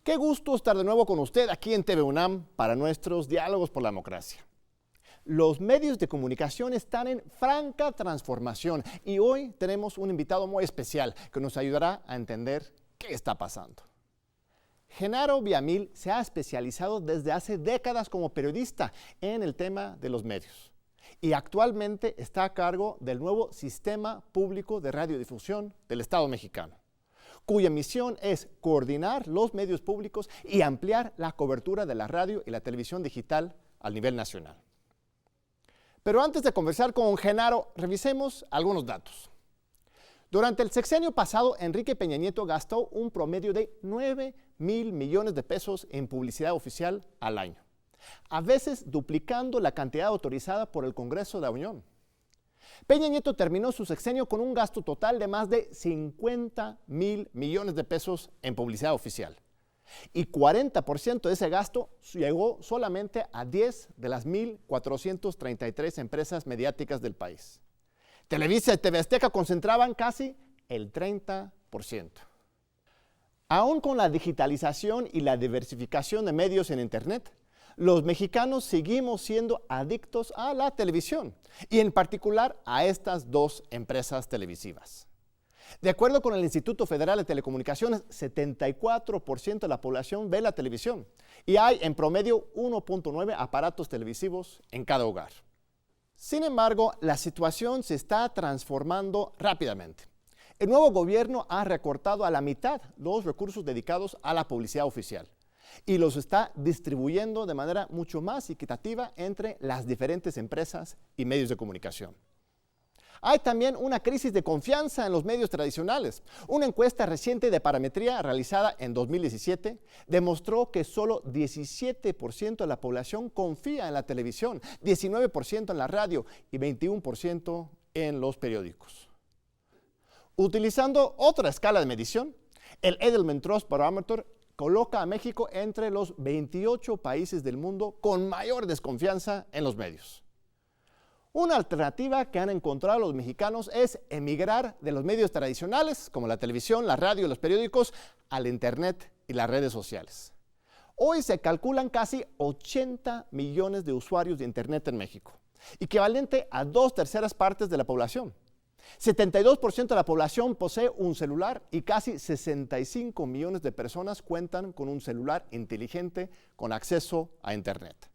Qué gusto estar de nuevo con usted aquí en TV UNAM para nuestros diálogos por la democracia. Los medios de comunicación están en franca transformación y hoy tenemos un invitado muy especial que nos ayudará a entender qué está pasando. Genaro Villamil se ha especializado desde hace décadas como periodista en el tema de los medios y actualmente está a cargo del nuevo Sistema Público de Radiodifusión del Estado mexicano, cuya misión es coordinar los medios públicos y ampliar la cobertura de la radio y la televisión digital al nivel nacional. Pero antes de conversar con Genaro, revisemos algunos datos. Durante el sexenio pasado, Enrique Peña Nieto gastó un promedio de 9,000 millones de pesos en publicidad oficial al año, a veces duplicando la cantidad autorizada por el Congreso de la Unión. Peña Nieto terminó su sexenio con un gasto total de más de 50,000 millones de pesos en publicidad oficial. Y 40% de ese gasto llegó solamente a 10 de las 1,433 empresas mediáticas del país. Televisa y TV Azteca concentraban casi el 30%. Aún con la digitalización y la diversificación de medios en Internet, los mexicanos seguimos siendo adictos a la televisión y en particular a estas dos empresas televisivas. De acuerdo con el Instituto Federal de Telecomunicaciones, 74% de la población ve la televisión y hay en promedio 1,9 aparatos televisivos en cada hogar. Sin embargo, la situación se está transformando rápidamente. El nuevo gobierno ha recortado a la mitad los recursos dedicados a la publicidad oficial y los está distribuyendo de manera mucho más equitativa entre las diferentes empresas y medios de comunicación. Hay también una crisis de confianza en los medios tradicionales. Una encuesta reciente de Parametría realizada en 2017 demostró que solo 17% de la población confía en la televisión, 19% en la radio y 21% en los periódicos. Utilizando otra escala de medición, el Edelman Trust Barometer coloca a México entre los 28 países del mundo con mayor desconfianza en los medios. Una alternativa que han encontrado los mexicanos es emigrar de los medios tradicionales, como la televisión, la radio y los periódicos, al Internet y las redes sociales. Hoy se calculan casi 80 millones de usuarios de Internet en México, equivalente a 2/3 partes de la población. 72% de la población posee un celular y casi 65 millones de personas cuentan con un celular inteligente con acceso a Internet.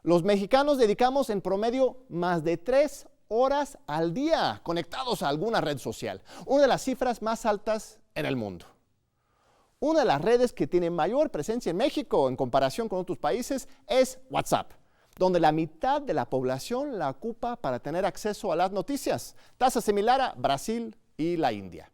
Los mexicanos dedicamos en promedio más de 3 horas al día conectados a alguna red social, una de las cifras más altas en el mundo. Una de las redes que tiene mayor presencia en México en comparación con otros países es WhatsApp, donde la mitad de la población la ocupa para tener acceso a las noticias, tasa similar a Brasil y la India.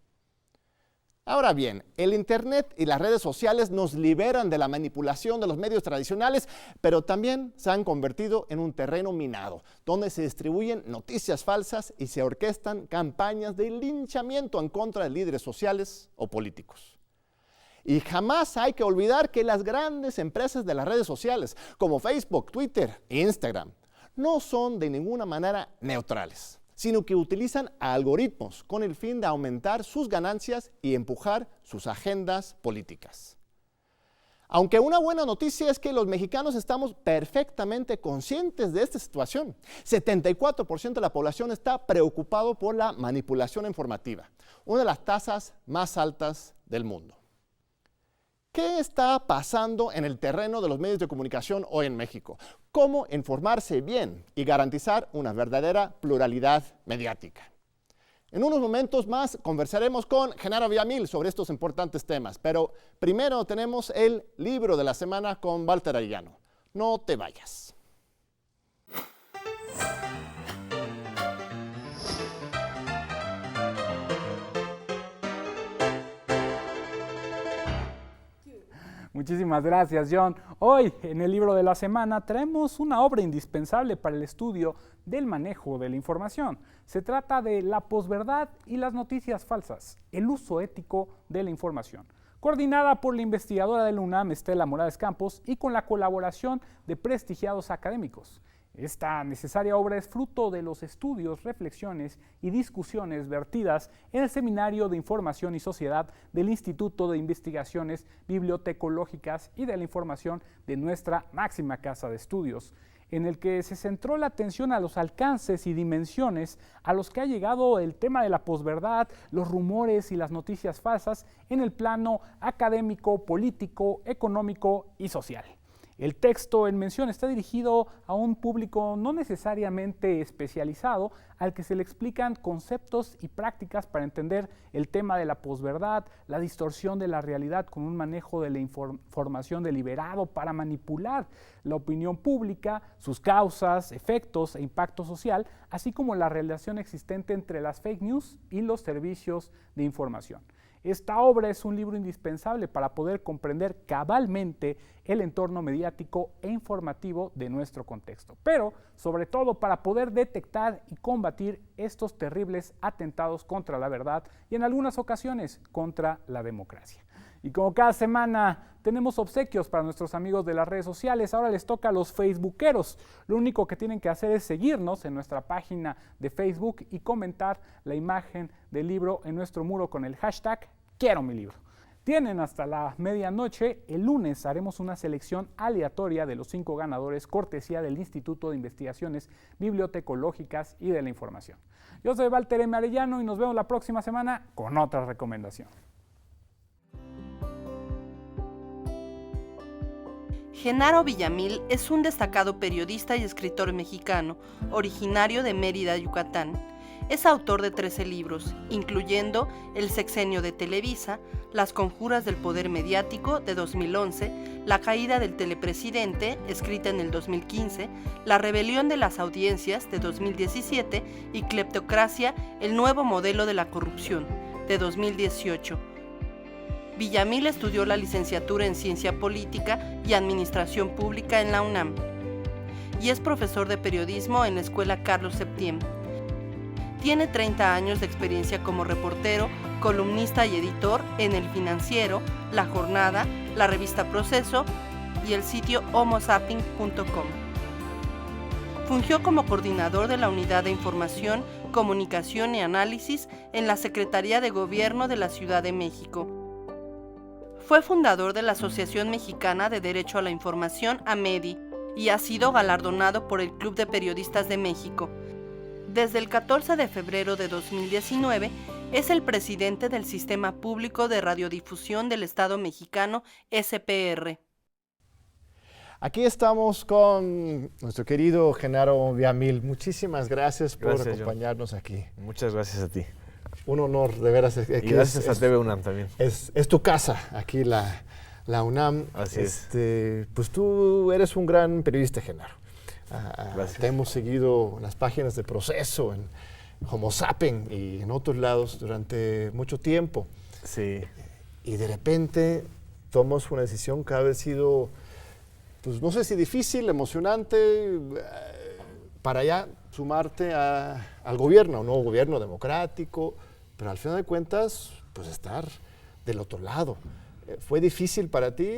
Ahora bien, el Internet y las redes sociales nos liberan de la manipulación de los medios tradicionales, pero también se han convertido en un terreno minado, donde se distribuyen noticias falsas y se orquestan campañas de linchamiento en contra de líderes sociales o políticos. Y jamás hay que olvidar que las grandes empresas de las redes sociales, como Facebook, Twitter e Instagram, no son de ninguna manera neutrales, sino que utilizan algoritmos con el fin de aumentar sus ganancias y empujar sus agendas políticas. Aunque una buena noticia es que los mexicanos estamos perfectamente conscientes de esta situación. 74% de la población está preocupado por la manipulación informativa, una de las tasas más altas del mundo. ¿Qué está pasando en el terreno de los medios de comunicación hoy en México? ¿Cómo informarse bien y garantizar una verdadera pluralidad mediática? En unos momentos más conversaremos con Genaro Villamil sobre estos importantes temas, pero primero tenemos el libro de la semana con Walter Arellano. No te vayas. Muchísimas gracias, John. Hoy, en el libro de la semana, traemos una obra indispensable para el estudio del manejo de la información. Se trata de La posverdad y las noticias falsas, el uso ético de la información, coordinada por la investigadora de la UNAM, Estela Morales Campos, y con la colaboración de prestigiados académicos. Esta necesaria obra es fruto de los estudios, reflexiones y discusiones vertidas en el Seminario de Información y Sociedad del Instituto de Investigaciones Bibliotecológicas y de la Información de nuestra máxima casa de estudios, en el que se centró la atención a los alcances y dimensiones a los que ha llegado el tema de la posverdad, los rumores y las noticias falsas en el plano académico, político, económico y social. El texto en mención está dirigido a un público no necesariamente especializado, al que se le explican conceptos y prácticas para entender el tema de la posverdad, la distorsión de la realidad con un manejo de la información deliberado para manipular la opinión pública, sus causas, efectos e impacto social, así como la relación existente entre las fake news y los servicios de información. Esta obra es un libro indispensable para poder comprender cabalmente el entorno mediático e informativo de nuestro contexto, pero sobre todo para poder detectar y combatir estos terribles atentados contra la verdad y en algunas ocasiones contra la democracia. Y como cada semana tenemos obsequios para nuestros amigos de las redes sociales, ahora les toca a los facebookeros. Lo único que tienen que hacer es seguirnos en nuestra página de Facebook y comentar la imagen del libro en nuestro muro con el hashtag Quiero mi libro. Tienen hasta la medianoche. El lunes haremos una selección aleatoria de los 5 ganadores, cortesía del Instituto de Investigaciones Bibliotecológicas y de la Información. Yo soy Walter M. Arellano y nos vemos la próxima semana con otra recomendación. Genaro Villamil es un destacado periodista y escritor mexicano, originario de Mérida, Yucatán. Es autor de 13 libros, incluyendo El sexenio de Televisa, Las conjuras del poder mediático, de 2011, La caída del telepresidente, escrita en el 2015, La rebelión de las audiencias, de 2017, y Cleptocracia, el nuevo modelo de la corrupción, de 2018. Villamil estudió la licenciatura en Ciencia Política y Administración Pública en la UNAM y es profesor de periodismo en la Escuela Carlos Septién. Tiene 30 años de experiencia como reportero, columnista y editor en El Financiero, La Jornada, la revista Proceso y el sitio homozapping.com. Fungió como coordinador de la Unidad de Información, Comunicación y Análisis en la Secretaría de Gobierno de la Ciudad de México. Fue fundador de la Asociación Mexicana de Derecho a la Información, AMEDI, y ha sido galardonado por el Club de Periodistas de México. Desde el 14 de febrero de 2019, es el presidente del Sistema Público de Radiodifusión del Estado Mexicano, SPR. Aquí estamos con nuestro querido Genaro Villamil. Muchísimas gracias por acompañarnos aquí. Muchas gracias a ti. Un honor, de veras. Y gracias a TV UNAM también. Es tu casa, aquí la UNAM. Así es. Pues tú eres un gran periodista, Genaro. Gracias. Te hemos seguido en las páginas de Proceso, en Homo Zapping y en otros lados durante mucho tiempo. Sí. Y de repente tomas una decisión que ha sido, pues no sé si difícil, emocionante, para ya sumarte al gobierno, un nuevo gobierno democrático, pero al final de cuentas, pues estar del otro lado. ¿Fue difícil para ti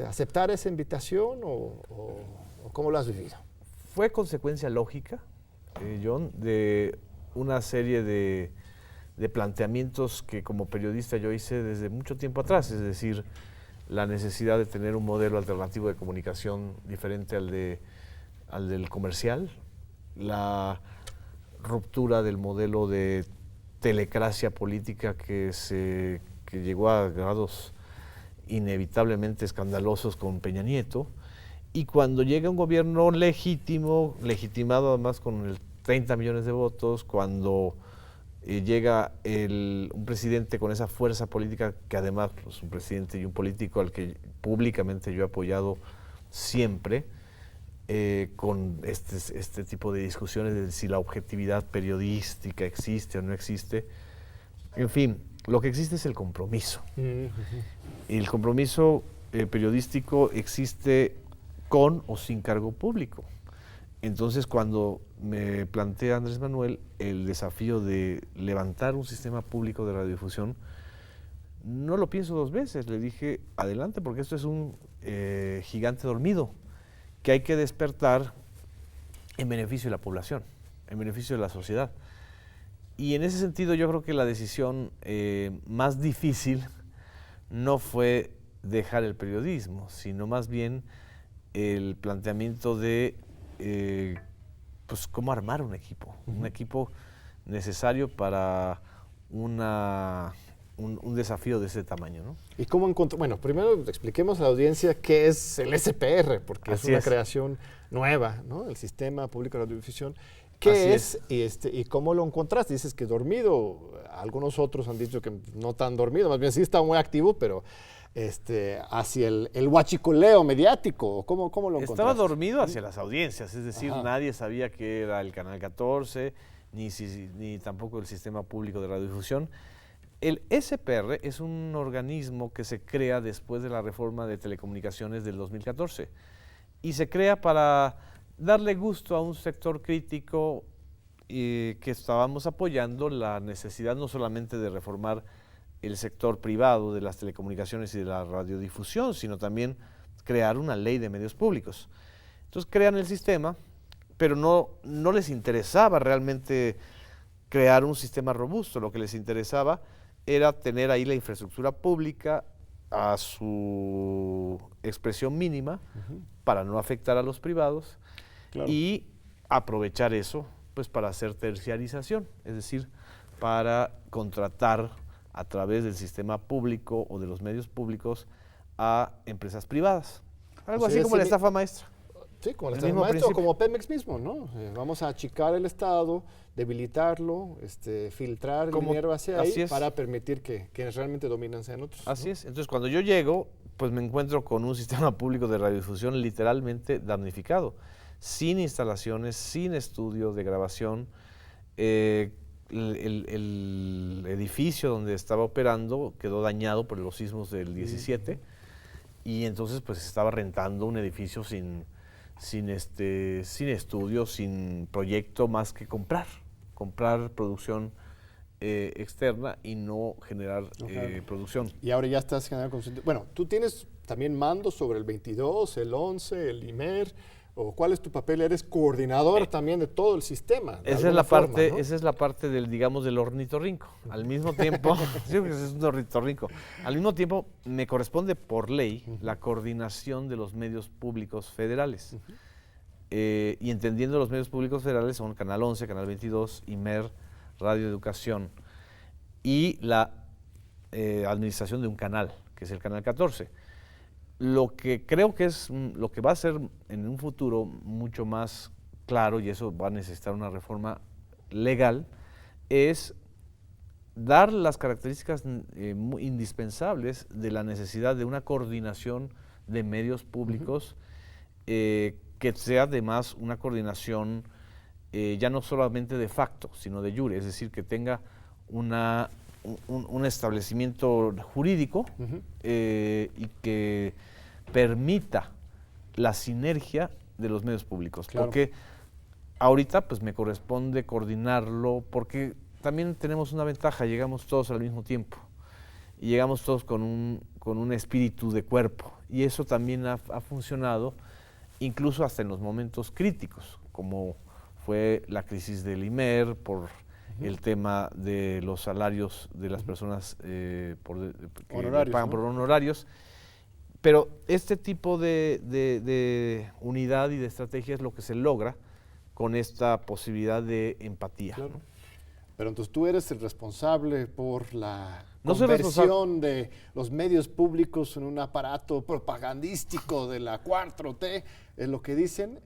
aceptar esa invitación o cómo lo has vivido? Fue consecuencia lógica, John, de una serie de planteamientos que como periodista yo hice desde mucho tiempo atrás, es decir, la necesidad de tener un modelo alternativo de comunicación diferente al del comercial, la ruptura del modelo de telecracia política que llegó a grados inevitablemente escandalosos con Peña Nieto. Y cuando llega un gobierno legítimo, legitimado además con 30 millones de votos, cuando llega un presidente con esa fuerza política, que además es pues, un presidente y un político al que públicamente yo he apoyado siempre, con este tipo de discusiones de si la objetividad periodística existe o no existe. En fin, lo que existe es el compromiso. Y el compromiso periodístico existe con o sin cargo público. Entonces, cuando me plantea Andrés Manuel el desafío de levantar un sistema público de radiodifusión, no lo pienso dos veces. Le dije, adelante, porque esto es un gigante dormido, que hay que despertar en beneficio de la población, en beneficio de la sociedad. Y en ese sentido yo creo que la decisión más difícil no fue dejar el periodismo, sino más bien el planteamiento de pues cómo armar un equipo necesario para un desafío de ese tamaño, ¿no? ¿Y cómo encontró? Bueno, primero expliquemos a la audiencia qué es el SPR, porque Así es una es. creación nueva, ¿no? El Sistema Público de Radiodifusión. ¿Qué es? Y cómo lo encontraste? Dices que dormido, algunos otros han dicho que no tan dormido, más bien sí está muy activo, pero hacia el huachicoleo mediático, ¿cómo lo encontraste? Estaba dormido hacia las audiencias, es decir, Ajá. nadie sabía que era el Canal 14, ni tampoco el Sistema Público de Radiodifusión. El SPR es un organismo que se crea después de la reforma de telecomunicaciones del 2014 y se crea para darle gusto a un sector crítico que estábamos apoyando la necesidad no solamente de reformar el sector privado de las telecomunicaciones y de la radiodifusión, sino también crear una ley de medios públicos. Entonces crean el sistema, pero no les interesaba realmente crear un sistema robusto, lo que les interesaba era tener ahí la infraestructura pública a su expresión mínima para no afectar a los privados. Claro. Y aprovechar eso pues para hacer terciarización, es decir, para contratar a través del sistema público o de los medios públicos a empresas privadas. Algo O sea, así como la estafa maestra. Sí, como el El Estado mismo maestro, principio. como Pemex mismo, ¿no? Vamos a achicar el Estado, debilitarlo, filtrar el Como- dinero hacia ahí así es. para permitir que quienes realmente dominan sean otros. Así ¿no? es. Entonces, cuando yo llego, pues me encuentro con un sistema público de radiodifusión literalmente damnificado, sin instalaciones, sin estudio de grabación. El edificio donde estaba operando quedó dañado por los sismos del 17 y entonces pues estaba rentando un edificio sin estudio, sin proyecto más que comprar producción externa y no generar producción. Y ahora ya estás generando consciente. Bueno, tú tienes también mando sobre el 22, el 11, el IMER, o ¿cuál es tu papel? Eres coordinador también de todo el sistema. de Esa es alguna la forma, parte, ¿no? esa es la parte del, digamos, del ornitorrinco. Al mismo tiempo, sí, porque es un ornitorrinco. Al mismo tiempo, me corresponde por ley la coordinación de los medios públicos federales. Y entendiendo los medios públicos federales son Canal 11, Canal 22, IMER, Radio Educación y la administración de un canal, que es el Canal 14. Lo que creo que es lo que va a ser en un futuro mucho más claro, y eso va a necesitar una reforma legal, es dar las características indispensables de la necesidad de una coordinación de medios públicos, que sea además una coordinación ya no solamente de facto, sino de jure, es decir, que tenga un establecimiento jurídico y que permita la sinergia de los medios públicos. Claro. Porque ahorita pues me corresponde coordinarlo porque también tenemos una ventaja, llegamos todos al mismo tiempo y llegamos todos con un espíritu de cuerpo y eso también ha funcionado incluso hasta en los momentos críticos, como fue la crisis del IMER por el tema de los salarios de las personas que pagan por honorarios. Pero este tipo de unidad y de estrategia es lo que se logra con esta posibilidad de empatía. Claro. Pero entonces tú eres el responsable por la No soy conversión de los medios públicos en un aparato propagandístico de la 4T, es lo que dicen.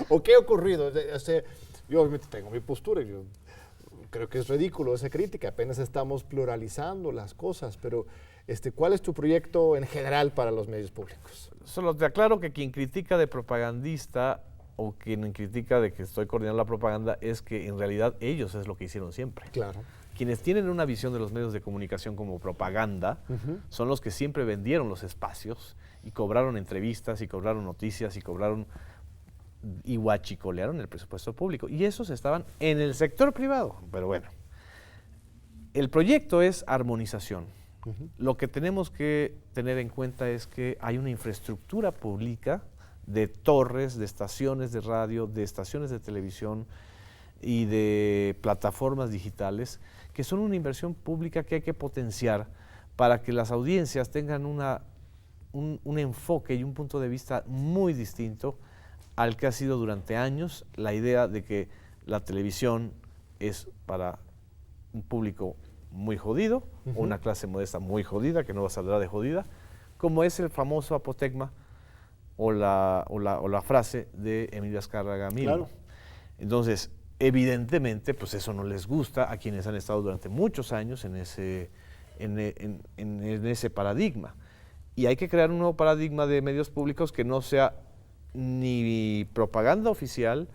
¿O qué ha ocurrido? Yo obviamente tengo mi postura, yo creo que es ridículo esa crítica, apenas estamos pluralizando las cosas, pero ¿cuál es tu proyecto en general para los medios públicos? Solo te aclaro que quien critica de propagandista o quien critica de que estoy coordinando la propaganda es que en realidad ellos es lo que hicieron siempre. Claro. Quienes tienen una visión de los medios de comunicación como propaganda son los que siempre vendieron los espacios y cobraron entrevistas y cobraron noticias y cobraron y huachicolearon el presupuesto público. Y esos estaban en el sector privado. Pero bueno, el proyecto es armonización. Lo que tenemos que tener en cuenta es que hay una infraestructura pública de torres, de estaciones de radio, de estaciones de televisión y de plataformas digitales, que son una inversión pública que hay que potenciar para que las audiencias tengan un enfoque y un punto de vista muy distinto al que ha sido durante años la idea de que la televisión es para un público muy jodido, o una clase modesta muy jodida, que no va a saldrá de jodida, como es el famoso apotegma o la frase de Emilio Azcárraga Milmo. Claro. Entonces, evidentemente, pues eso no les gusta a quienes han estado durante muchos años en ese paradigma. Y hay que crear un nuevo paradigma de medios públicos que no sea ni propaganda oficial,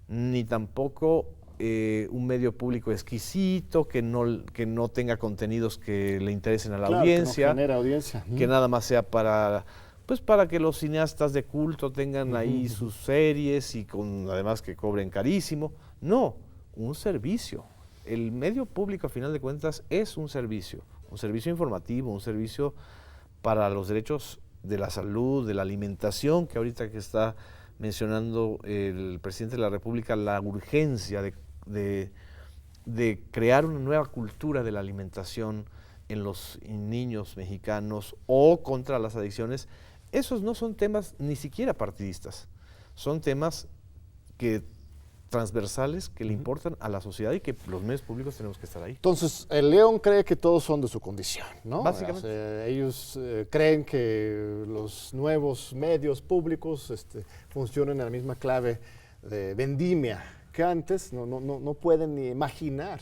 ni tampoco un medio público exquisito, que no tenga contenidos que le interesen a la audiencia, que no genera audiencia. que nada más sea para que los cineastas de culto tengan ahí sus series y además que cobren carísimo. No, un servicio. El medio público, a final de cuentas, es un servicio informativo, un servicio para los derechos de la salud, de la alimentación, que ahorita que está mencionando el presidente de la República, la urgencia de crear una nueva cultura de la alimentación en los niños mexicanos o contra las adicciones. Esos no son temas ni siquiera partidistas, son temas transversales que le importan a la sociedad y que los medios públicos tenemos que estar ahí. Entonces, el León cree que todos son de su condición, ¿no? Básicamente. O sea, ellos creen que los nuevos medios públicos funcionan en la misma clave de vendimia que antes, no pueden ni imaginar.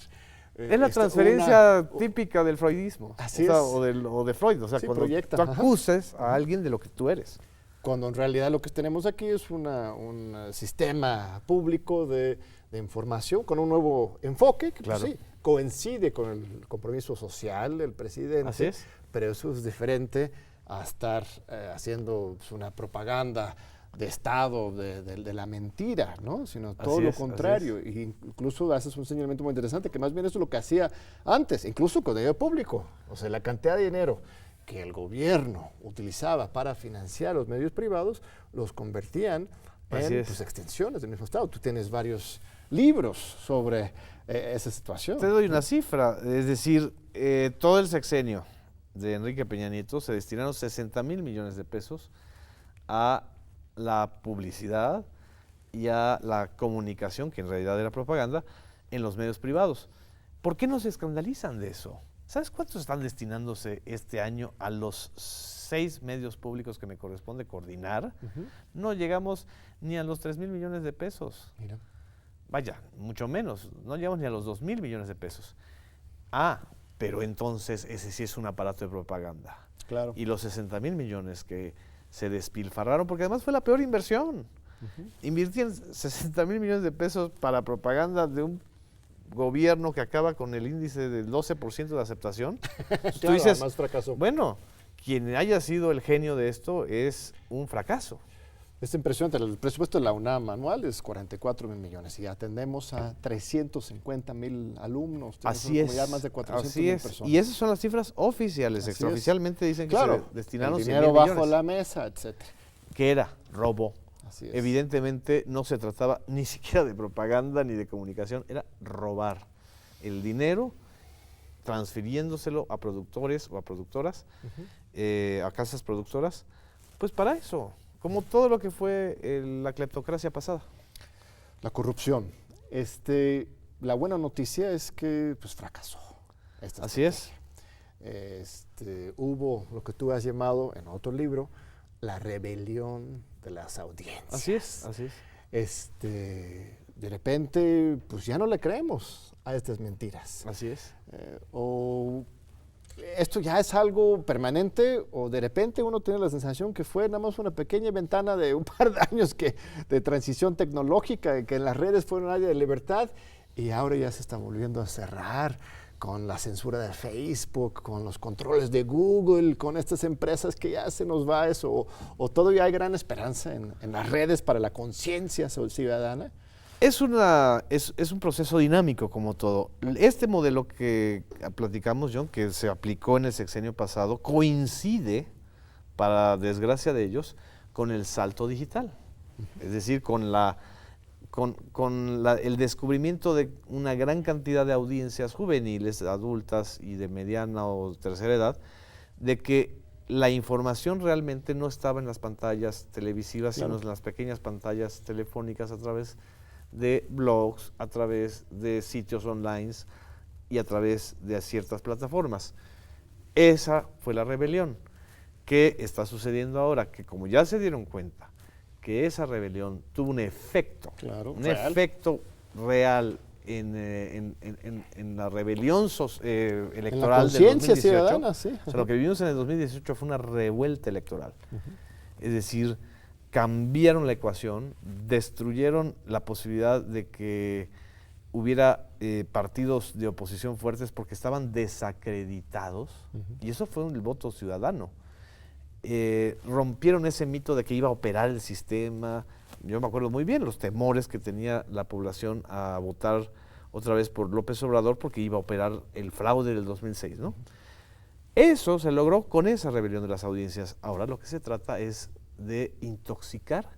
Es la transferencia típica del freudismo. Así o sea, es. o de Freud, o sea, Sí, cuando proyecta, tú acuses a alguien de lo que tú eres. Cuando en realidad lo que tenemos aquí es un sistema público de información con un nuevo enfoque que Claro. pues, sí, coincide con el compromiso social del presidente, Así es. pero eso es diferente a estar haciendo pues, una propaganda de Estado, de la mentira, ¿no? Sino todo lo contrario. Y incluso haces un señalamiento muy interesante, que más bien eso es lo que hacía antes, incluso con dinero público. O sea, la cantidad de dinero que el gobierno utilizaba para financiar los medios privados, los convertían en pues, extensiones del mismo Estado. Tú tienes varios libros sobre esa situación. Te doy una cifra, es decir, todo el sexenio de Enrique Peña Nieto se destinaron 60,000 millones de pesos a la publicidad y a la comunicación, que en realidad era propaganda, en los medios privados. ¿Por qué no se escandalizan de eso? ¿Sabes cuántos están destinándose este año a los 6 medios públicos que me corresponde coordinar? No llegamos ni a los 3,000 millones de pesos. Mira. Vaya, mucho menos, no llegamos ni a los 2,000 millones de pesos. Pero entonces ese sí es un aparato de propaganda. Claro. Y los 60,000 millones que se despilfarraron, porque además fue la peor inversión. Invirtieron 60,000 millones de pesos para propaganda de un gobierno que acaba con el índice del 12% de aceptación. Tú dices, además fracasó. bueno, quien haya sido el genio de esto es un fracaso. Es impresionante, el presupuesto de la UNAM anual es 44,000 millones y atendemos a 350,000 alumnos. Así es. Más de 400,000 personas. Y esas son las cifras oficiales. Así Extraoficialmente dicen que claro, se destinaron el 100,000 dinero millones. bajo la mesa, etcétera. Que era robo. Así es. Evidentemente no se trataba ni siquiera de propaganda ni de comunicación, era robar el dinero, transfiriéndoselo a productores o a productoras, a casas productoras, pues para eso, como todo lo que fue la cleptocracia pasada. La corrupción. La buena noticia es que pues, fracasó. Así es. Hubo lo que tú has llamado en otro libro, la rebelión de las audiencias. Así es, así es. De repente, pues ya no le creemos a estas mentiras. Así es. O esto ya es algo permanente, o de repente uno tiene la sensación que fue nada más una pequeña ventana de un par de años de transición tecnológica, que en las redes fue un área de libertad, y ahora ya se está volviendo a cerrar con la censura de Facebook, con los controles de Google, con estas empresas que ya se nos va eso, o todavía hay gran esperanza en las redes para la conciencia ciudadana. Es un proceso dinámico como todo. Este modelo que platicamos, John, que se aplicó en el sexenio pasado, coincide, para desgracia de ellos, con el salto digital, es decir, con el descubrimiento de una gran cantidad de audiencias juveniles, adultas y de mediana o tercera edad, de que la información realmente no estaba en las pantallas televisivas, sino en las pequeñas pantallas telefónicas a través de blogs, a través de sitios online y a través de ciertas plataformas. Esa fue la rebelión. ¿Qué está sucediendo ahora? Que como ya se dieron cuenta que esa rebelión tuvo un efecto, efecto real en la rebelión electoral del 2018. Ciudadana, sí. O sea, lo que vivimos en el 2018 fue una revuelta electoral. Es decir, cambiaron la ecuación, destruyeron la posibilidad de que hubiera partidos de oposición fuertes porque estaban desacreditados, y eso fue el voto ciudadano. Rompieron ese mito de que iba a operar el sistema. Yo me acuerdo muy bien los temores que tenía la población a votar otra vez por López Obrador porque iba a operar el fraude del 2006, ¿no? Eso se logró con esa rebelión de las audiencias. Ahora lo que se trata es de intoxicar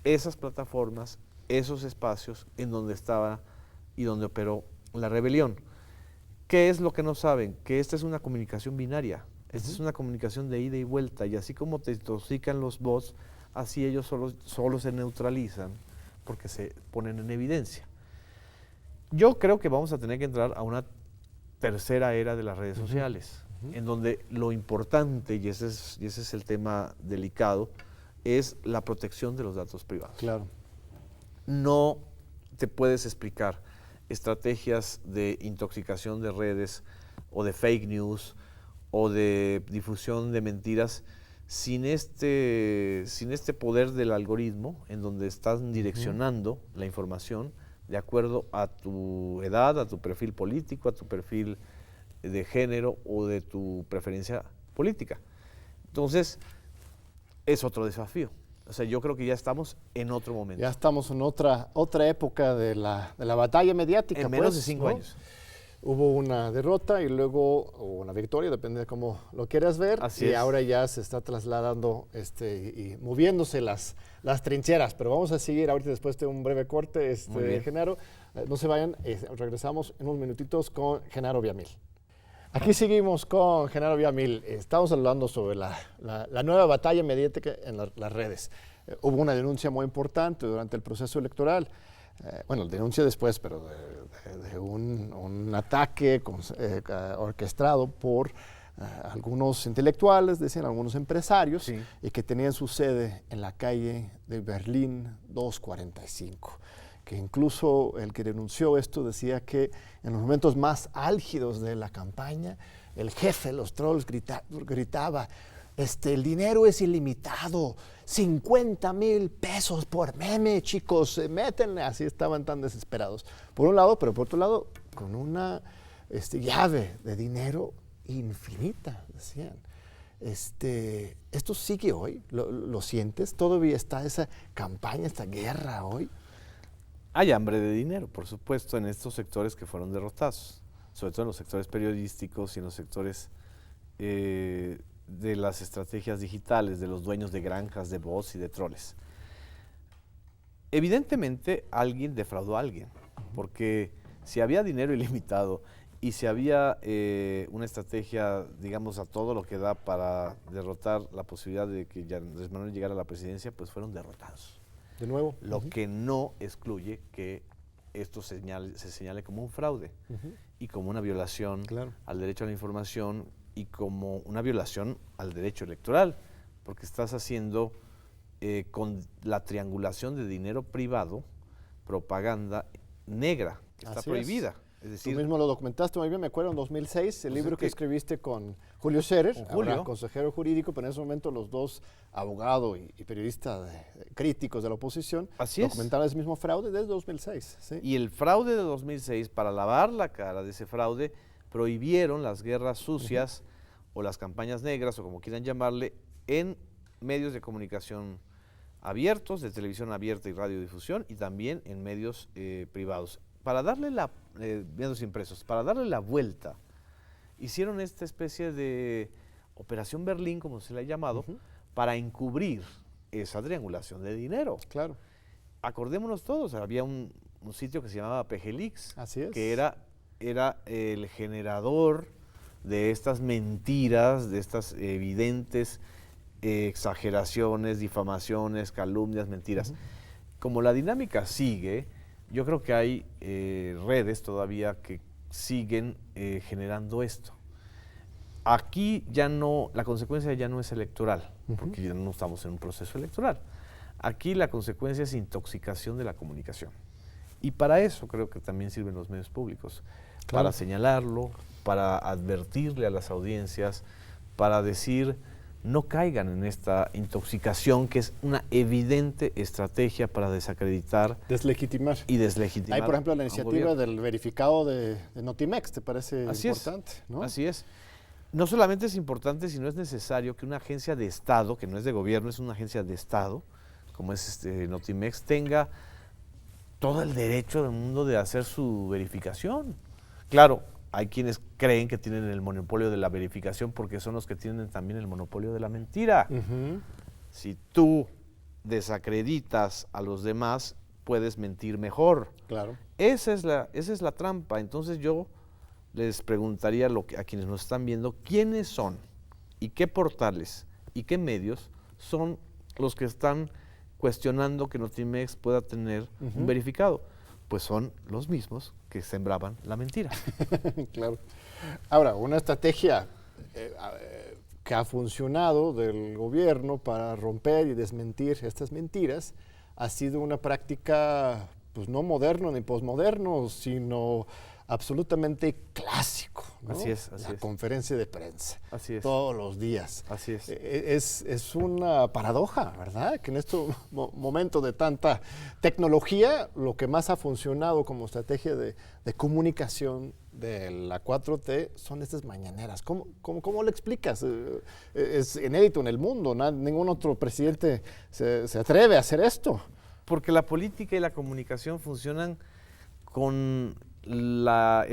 esas plataformas, esos espacios en donde estaba y donde operó la rebelión. ¿Qué es lo que no saben? Que esta es una comunicación binaria. Esta es una comunicación de ida y vuelta, y así como te intoxican los bots, así ellos solo se neutralizan porque se ponen en evidencia. Yo creo que vamos a tener que entrar a una tercera era de las redes sociales, en donde lo importante, y ese es el tema delicado, es la protección de los datos privados. Claro. No te puedes explicar estrategias de intoxicación de redes o de fake news o de difusión de mentiras sin este poder del algoritmo, en donde están direccionando la información de acuerdo a tu edad, a tu perfil político, a tu perfil de género o de tu preferencia política. Entonces, es otro desafío. O sea, yo creo que ya estamos en otro momento. Ya estamos en otra época de la batalla mediática. En menos de 5 años. Hubo una derrota y luego una victoria, depende de cómo lo quieras ver. Así y es. ahora ya se está trasladando y moviéndose las trincheras. Pero vamos a seguir ahorita después de un breve corte, Genaro. No se vayan, regresamos en unos minutitos con Genaro Villamil. Aquí seguimos con Genaro Villamil. Estamos hablando sobre la nueva batalla mediática en las redes. Hubo una denuncia muy importante durante el proceso electoral. Denuncia después, pero de un ataque orquestado por algunos intelectuales, decían algunos empresarios, sí, y que tenían su sede en la calle de Berlín 245. Que incluso el que denunció esto decía que en los momentos más álgidos de la campaña, el jefe de los trolls gritaba, el dinero es ilimitado, 50,000 pesos por meme, chicos, métenle. Así estaban tan desesperados. Por un lado, pero por otro lado, con una llave de dinero infinita, decían. ¿Esto sigue hoy? ¿Lo sientes? ¿Todavía está esa campaña, esta guerra hoy? Hay hambre de dinero, por supuesto, en estos sectores que fueron derrotados, sobre todo en los sectores periodísticos y en los sectores de las estrategias digitales, de los dueños de granjas, de bots y de troles. Evidentemente, alguien defraudó a alguien, porque si había dinero ilimitado y si había una estrategia, digamos, a todo lo que da para derrotar la posibilidad de que Andrés Manuel llegara a la presidencia, pues fueron derrotados. De nuevo. Lo que no excluye que esto se señale como un fraude y como una violación al derecho a la información y como una violación al derecho electoral, porque estás haciendo con la triangulación de dinero privado propaganda negra, que está prohibida. Es decir, tú mismo lo documentaste muy bien, me acuerdo en 2006, el libro que escribiste con Julio Scherer, ahora consejero jurídico, pero en ese momento los dos, abogado y periodista críticos de la oposición, documentaron ese mismo fraude desde 2006. ¿Sí? Y el fraude de 2006, para lavar la cara de ese fraude, prohibieron las guerras sucias o las campañas negras, o como quieran llamarle, en medios de comunicación abiertos, de televisión abierta y radiodifusión, y también en medios privados. Para darle medios impresos, para darle la vuelta, hicieron esta especie de Operación Berlín, como se le ha llamado, para encubrir esa triangulación de dinero. Claro. Acordémonos todos, había un sitio que se llamaba Pejelix, Así es. que era el generador de estas mentiras, de estas evidentes exageraciones, difamaciones, calumnias, mentiras. Como la dinámica sigue, yo creo que hay redes todavía que siguen generando esto. Aquí ya no, la consecuencia ya no es electoral, porque ya no estamos en un proceso electoral. Aquí la consecuencia es intoxicación de la comunicación. Y para eso creo que también sirven los medios públicos, para señalarlo, para advertirle a las audiencias, para decir, no caigan en esta intoxicación que es una evidente estrategia para desacreditar Deslegitimar. y deslegitimar. Hay, por ejemplo, la a un iniciativa gobierno. del verificado de Notimex, ¿te parece Así importante? ¿No? Así es. No solamente es importante, sino es necesario que una agencia de Estado, que no es de gobierno, es una agencia de Estado, como es Notimex, tenga todo el derecho del mundo de hacer su verificación. Claro, hay quienes creen que tienen el monopolio de la verificación porque son los que tienen también el monopolio de la mentira. Si tú desacreditas a los demás, puedes mentir mejor. Claro. Esa es la trampa. Entonces yo les preguntaría a quienes nos están viendo, ¿quiénes son y qué portales y qué medios son los que están cuestionando que Notimex pueda tener un verificado? Pues son los mismos que sembraban la mentira. Claro. Ahora, una estrategia que ha funcionado del gobierno para romper y desmentir estas mentiras ha sido una práctica, pues no moderno ni posmoderno, sino absolutamente clásico, ¿no? Así es, así la es. conferencia de prensa. Así es. Todos los días. Así es. Es una paradoja, ¿verdad? Que en este momento de tanta tecnología, lo que más ha funcionado como estrategia de comunicación de la 4T son estas mañaneras. ¿Cómo lo explicas? Es inédito en el mundo, ningún otro presidente se atreve a hacer esto. Porque la política y la comunicación funcionan con la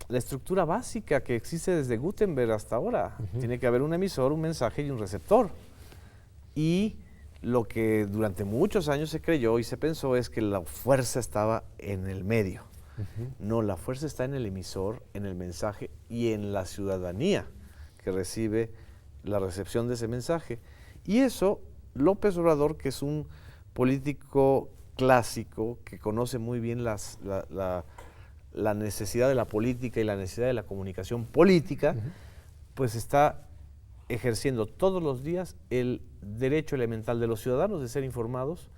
estructura básica que existe desde Gutenberg hasta ahora. Tiene que haber un emisor, un mensaje y un receptor. Y lo que durante muchos años se creyó y se pensó es que la fuerza estaba en el medio. No, la fuerza está en el emisor, en el mensaje y en la ciudadanía que recibe la recepción de ese mensaje. Y eso, López Obrador, que es un político clásico, que conoce muy bien la necesidad de la política y la necesidad de la comunicación política, pues está ejerciendo todos los días el derecho elemental de los ciudadanos de ser informados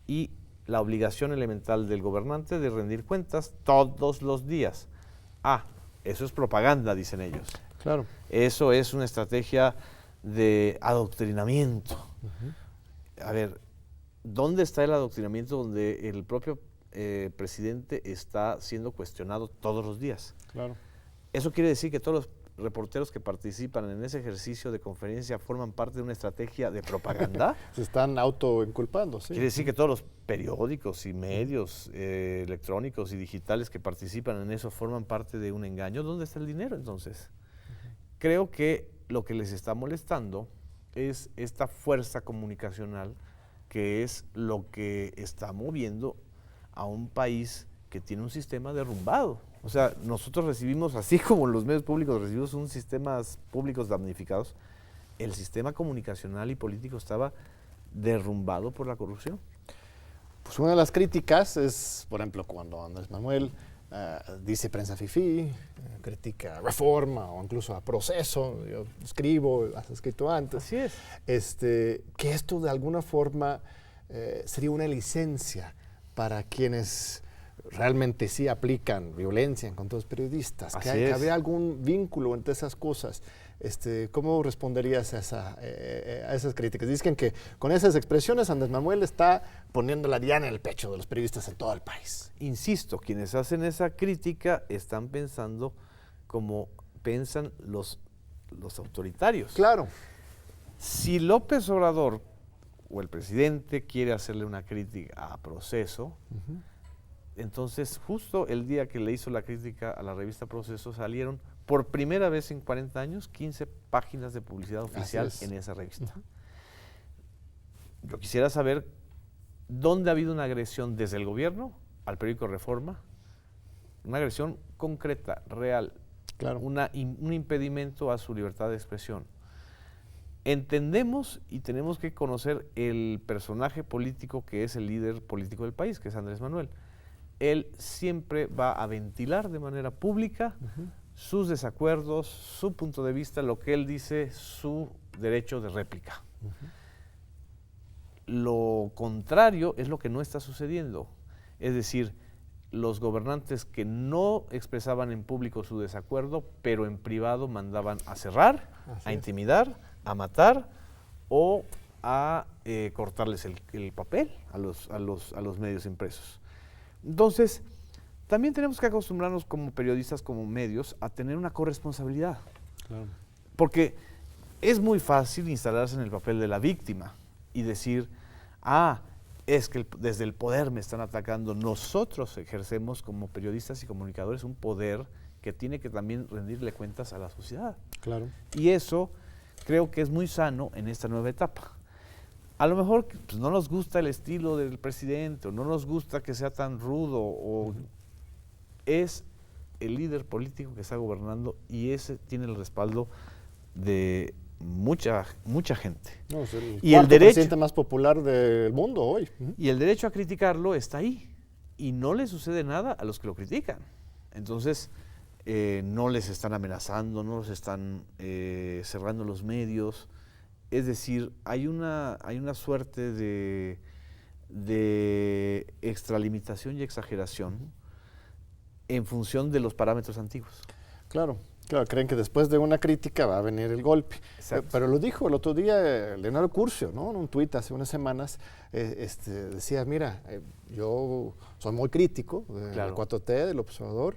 y la obligación elemental del gobernante de rendir cuentas todos los días. Eso es propaganda, dicen ellos. Claro. Eso es una estrategia de adoctrinamiento. A ver, ¿dónde está el adoctrinamiento donde el propio presidente está siendo cuestionado todos los días? Claro. Eso quiere decir que todos los reporteros que participan en ese ejercicio de conferencia forman parte de una estrategia de propaganda. Se están autoinculpando, sí. Quiere decir que todos los periódicos y medios electrónicos y digitales que participan en eso forman parte de un engaño. ¿Dónde está el dinero entonces? Creo que lo que les está molestando es esta fuerza comunicacional que es lo que está moviendo a un país que tiene un sistema derrumbado. O sea, nosotros recibimos, así como los medios públicos recibimos un sistemas públicos damnificados, el sistema comunicacional y político estaba derrumbado por la corrupción. Pues una de las críticas es, por ejemplo, cuando Andrés Manuel dice prensa fifí, critica Reforma o incluso a Proceso, yo escribo, has escrito antes. Así es. Que esto de alguna forma sería una licencia para quienes realmente sí aplican violencia en contra de los periodistas, que había algún vínculo entre esas cosas. ¿Cómo responderías a esas críticas? Dicen que con esas expresiones Andrés Manuel está poniendo la diana en el pecho de los periodistas en todo el país. Insisto, quienes hacen esa crítica están pensando como piensan los autoritarios. Claro. Si López Obrador o el presidente quiere hacerle una crítica a Proceso, entonces justo el día que le hizo la crítica a la revista Proceso salieron por primera vez en 40 años 15 páginas de publicidad oficial en esa revista. yo quisiera saber dónde ha habido una agresión desde el gobierno al periódico Reforma, una agresión concreta, real, Claro. un impedimento a su libertad de expresión. Entendemos y tenemos que conocer el personaje político que es el líder político del país, que es Andrés Manuel. Él siempre va a ventilar de manera pública sus desacuerdos, su punto de vista, lo que él dice, su derecho de réplica. Lo contrario es lo que no está sucediendo. Es decir, los gobernantes que no expresaban en público su desacuerdo, pero en privado mandaban a cerrar, a intimidar, a matar o a cortarles el papel a los medios impresos. Entonces, también tenemos que acostumbrarnos como periodistas, como medios, a tener una corresponsabilidad. Claro. Porque es muy fácil instalarse en el papel de la víctima y decir, es que desde el poder me están atacando. Nosotros ejercemos como periodistas y comunicadores un poder que tiene que también rendirle cuentas a la sociedad. Claro. Y eso creo que es muy sano en esta nueva etapa. A lo mejor pues, no nos gusta el estilo del presidente, o no nos gusta que sea tan rudo, o es el líder político que está gobernando y ese tiene el respaldo de mucha gente. No, es el Y el cuarto derecho- presidente más popular del mundo hoy. Y el derecho a criticarlo está ahí. Y no le sucede nada a los que lo critican. Entonces, no les están amenazando, no los están cerrando los medios. Es decir, hay una suerte de extralimitación y exageración en función de los parámetros antiguos. Claro, claro, creen que después de una crítica va a venir el golpe. Exacto. Pero lo dijo el otro día Leonardo Curcio, ¿no? En un tuit hace unas semanas, decía, mira, yo soy muy crítico de Claro. la 4T, del observador,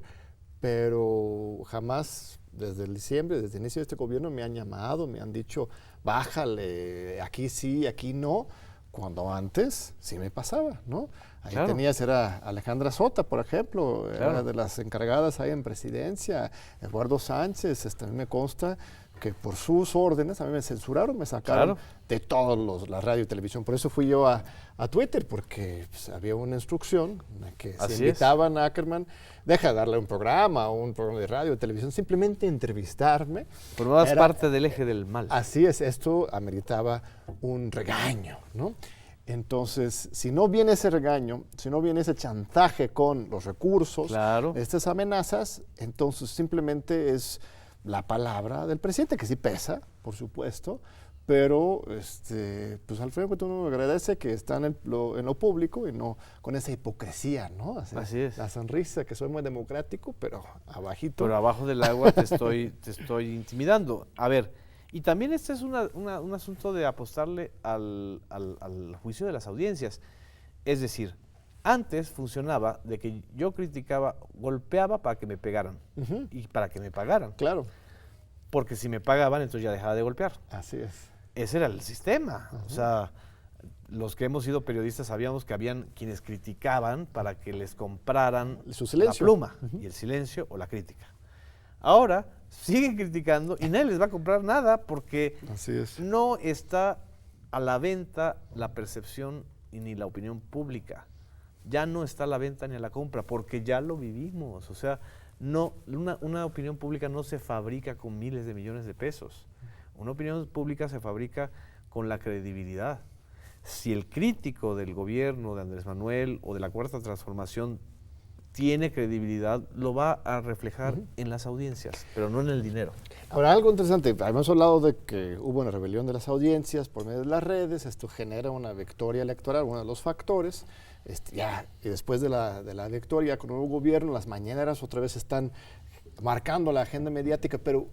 pero jamás desde el diciembre, desde el inicio de este gobierno, me han llamado, me han dicho, bájale, aquí sí, aquí no, cuando antes sí me pasaba, ¿no? Ahí Claro. tenías, era Alejandra Sota, por ejemplo, era Claro. de las encargadas ahí en presidencia, Eduardo Sánchez, a mí me consta que por sus órdenes a mí me censuraron, me sacaron Claro. de todos la radio y televisión. Por eso fui yo a Twitter, porque pues, había una instrucción en la que Así se invitaban a Ackerman, deja de darle un programa de radio o televisión, simplemente entrevistarme. Formabas Era- parte del eje del mal. Así es, esto ameritaba un regaño, ¿no? Entonces, si no viene ese regaño, si no viene ese chantaje con los recursos, Claro. estas amenazas, entonces simplemente es la palabra del presidente, que sí pesa, por supuesto, pero pues Alfredo tú me agradece que está en lo público y no con esa hipocresía, ¿no? Así es. La sonrisa, que soy muy democrático, pero abajito. Pero abajo del agua te estoy intimidando. A ver, y también este es un asunto de apostarle al juicio de las audiencias. Es decir, antes funcionaba de que yo criticaba, golpeaba para que me pegaran Ujú, y para que me pagaran. claro, Porque si me pagaban, entonces ya dejaba de golpear. así es. Ese era el sistema. O sea, los que hemos sido periodistas sabíamos que habían quienes criticaban para que les compraran Su silencio. la pluma y el silencio o la crítica. Ahora siguen criticando y nadie les va a comprar nada porque Así es. no está a la venta la percepción y ni la opinión pública. Ya no está a la venta ni a la compra porque ya lo vivimos. O sea, no, una opinión pública no se fabrica con miles de millones de pesos. Una opinión pública se fabrica con la credibilidad. Si el crítico del gobierno de Andrés Manuel o de la Cuarta Transformación tiene credibilidad, lo va a reflejar en las audiencias, pero no en el dinero. Ahora, algo interesante, hemos hablado de que hubo una rebelión de las audiencias por medio de las redes, esto genera una victoria electoral, uno de los factores, y después de la victoria con un nuevo gobierno, las mañaneras otra vez están marcando la agenda mediática, pero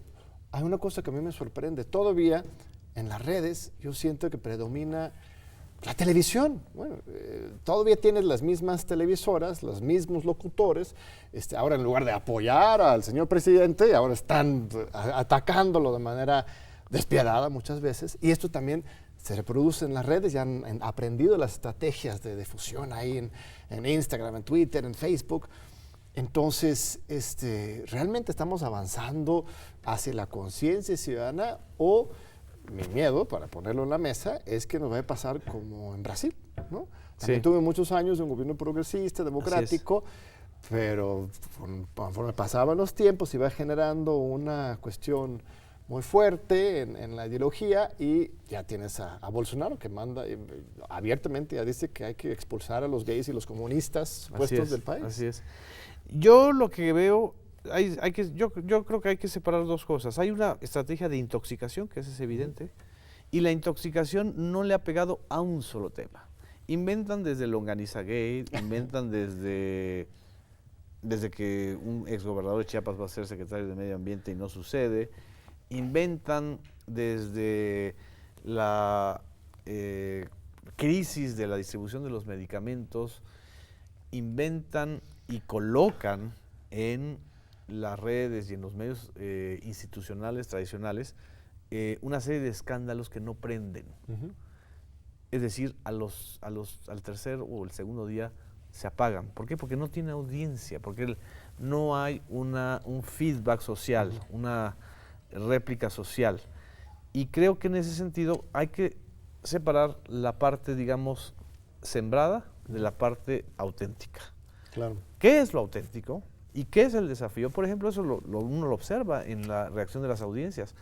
hay una cosa que a mí me sorprende, todavía en las redes yo siento que predomina la televisión. Bueno, todavía tienes las mismas televisoras, los mismos locutores. Ahora en lugar de apoyar al señor presidente, ahora están atacándolo de manera despiadada muchas veces. Y esto también se reproduce en las redes. Ya han aprendido las estrategias de difusión ahí en Instagram, en Twitter, en Facebook. Entonces, ¿realmente estamos avanzando hacia la conciencia ciudadana o mi miedo, para ponerlo en la mesa, es que nos va a pasar como en Brasil, ¿no? También Sí. tuve muchos años de un gobierno progresista, democrático, pero conforme pasaban los tiempos iba generando una cuestión muy fuerte en la ideología y ya tienes a Bolsonaro que manda abiertamente, ya dice que hay que expulsar a los gays y los comunistas puestos del país. Así es. Yo lo que veo, yo creo que hay que separar dos cosas. Hay una estrategia de intoxicación, que es evidente, y la intoxicación no le ha pegado a un solo tema. Inventan desde Longaniza Gate, inventan desde que un exgobernador de Chiapas va a ser secretario de Medio Ambiente y no sucede, inventan desde la crisis de la distribución de los medicamentos, inventan y colocan en las redes y en los medios institucionales tradicionales una serie de escándalos que no prenden. Es decir, al tercer o el segundo día se apagan. ¿Por qué? Porque no tiene audiencia, porque no hay un feedback social, una réplica social. Y creo que en ese sentido hay que separar la parte, digamos, sembrada de la parte auténtica. Claro. ¿Qué es lo auténtico y qué es el desafío? Por ejemplo, eso uno lo observa en la reacción de las audiencias.